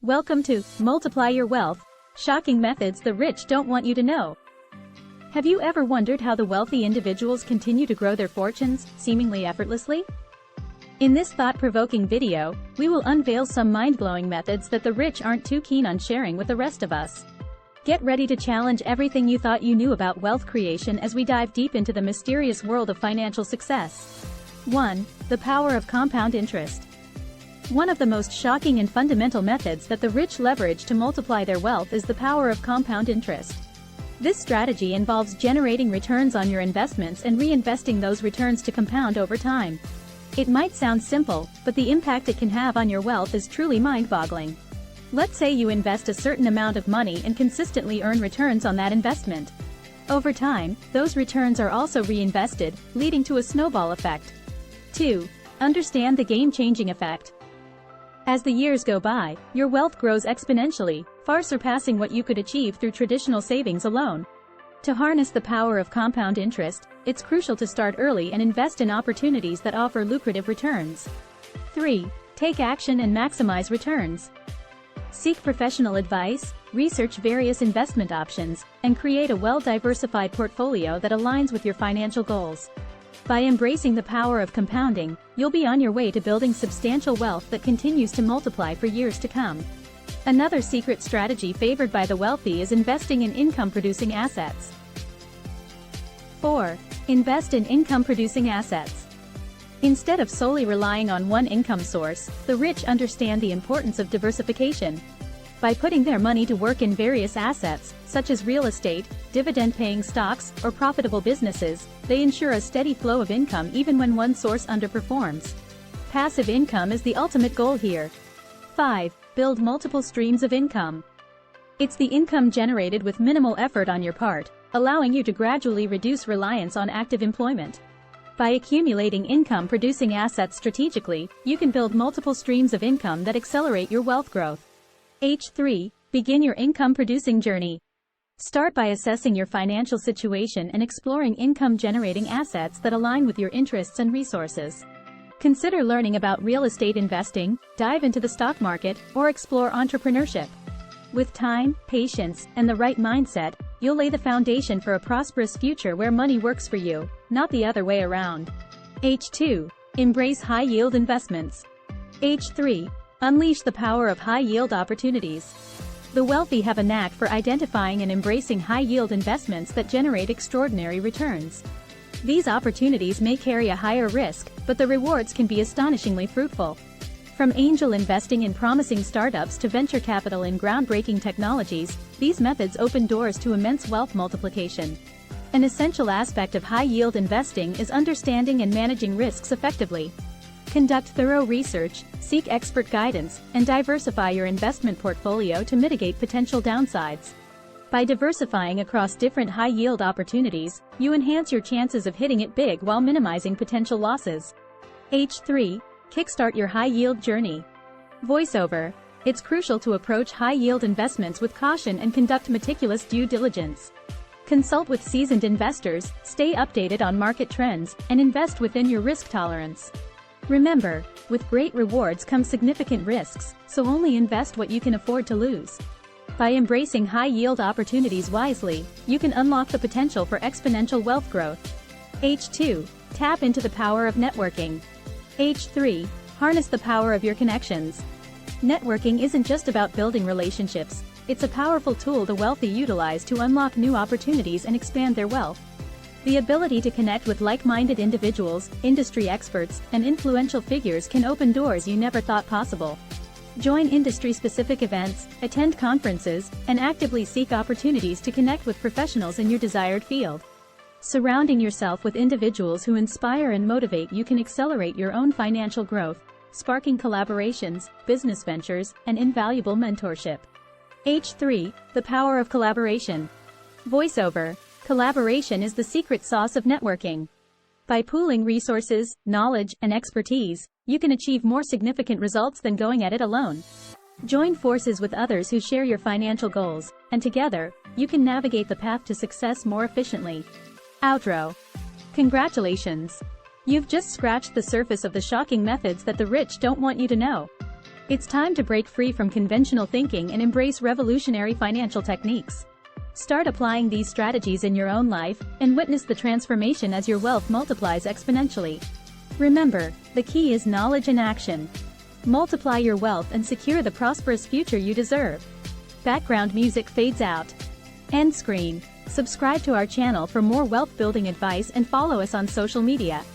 Welcome to Multiply Your Wealth, Shocking Methods the Rich Don't Want You to Know. Have you ever wondered how the wealthy individuals continue to grow their fortunes, seemingly effortlessly? In this thought-provoking video, we will unveil some mind-blowing methods that the rich aren't too keen on sharing with the rest of us. Get ready to challenge everything you thought you knew about wealth creation as we dive deep into the mysterious world of financial success. 1. The power of compound interest. One of the most shocking and fundamental methods that the rich leverage to multiply their wealth is the power of compound interest. This strategy involves generating returns on your investments and reinvesting those returns to compound over time. It might sound simple, but the impact it can have on your wealth is truly mind-boggling. Let's say you invest a certain amount of money and consistently earn returns on that investment. Over time, those returns are also reinvested, leading to a snowball effect. 2. Understand the game-changing effect. As the years go by, your wealth grows exponentially, far surpassing what you could achieve through traditional savings alone. To harness the power of compound interest, it's crucial to start early and invest in opportunities that offer lucrative returns. 3. Take action and maximize returns. Seek professional advice, research various investment options, and create a well-diversified portfolio that aligns with your financial goals. By embracing the power of compounding, you'll be on your way to building substantial wealth that continues to multiply for years to come. Another secret strategy favored by the wealthy is investing in income-producing assets. 4. Invest in income-producing assets. Instead of solely relying on one income source, the rich understand the importance of diversification. By putting their money to work in various assets, such as real estate, dividend-paying stocks, or profitable businesses, they ensure a steady flow of income even when one source underperforms. Passive income is the ultimate goal here. 5. Build multiple streams of income. It's the income generated with minimal effort on your part, allowing you to gradually reduce reliance on active employment. By accumulating income-producing assets strategically, you can build multiple streams of income that accelerate your wealth growth. H3. Begin your income-producing journey. Start by assessing your financial situation and exploring income-generating assets that align with your interests and resources. Consider learning about real estate investing, dive into the stock market, or explore entrepreneurship. With time, patience, and the right mindset, you'll lay the foundation for a prosperous future where money works for you, not the other way around. H2. Embrace high-yield investments. H3. Unleash the power of high-yield opportunities. The wealthy have a knack for identifying and embracing high-yield investments that generate extraordinary returns. These opportunities may carry a higher risk, but the rewards can be astonishingly fruitful. From angel investing in promising startups to venture capital in groundbreaking technologies, these methods open doors to immense wealth multiplication. An essential aspect of high-yield investing is understanding and managing risks effectively. Conduct thorough research, seek expert guidance, and diversify your investment portfolio to mitigate potential downsides. By diversifying across different high-yield opportunities, you enhance your chances of hitting it big while minimizing potential losses. H3. Kickstart your high-yield journey. Voiceover. It's crucial to approach high-yield investments with caution and conduct meticulous due diligence. Consult with seasoned investors, stay updated on market trends, and invest within your risk tolerance. Remember, with great rewards come significant risks, so only invest what you can afford to lose. By embracing high-yield opportunities wisely, you can unlock the potential for exponential wealth growth. H2. Tap into the power of networking. H3. Harness the power of your connections. Networking isn't just about building relationships, it's a powerful tool the wealthy utilize to unlock new opportunities and expand their wealth. The ability to connect with like-minded individuals, industry experts, and influential figures can open doors you never thought possible. Join industry-specific events, attend conferences, and actively seek opportunities to connect with professionals in your desired field. Surrounding yourself with individuals who inspire and motivate you can accelerate your own financial growth, sparking collaborations, business ventures, and invaluable mentorship. H3. The power of collaboration. Voiceover. Collaboration is the secret sauce of networking. By pooling resources, knowledge, and expertise, you can achieve more significant results than going at it alone. Join forces with others who share your financial goals, and together, you can navigate the path to success more efficiently. Outro. Congratulations! You've just scratched the surface of the shocking methods that the rich don't want you to know. It's time to break free from conventional thinking and embrace revolutionary financial techniques. Start applying these strategies in your own life, and witness the transformation as your wealth multiplies exponentially. Remember, the key is knowledge and action. Multiply your wealth and secure the prosperous future you deserve. Background music fades out. End screen. Subscribe to our channel for more wealth building advice and follow us on social media.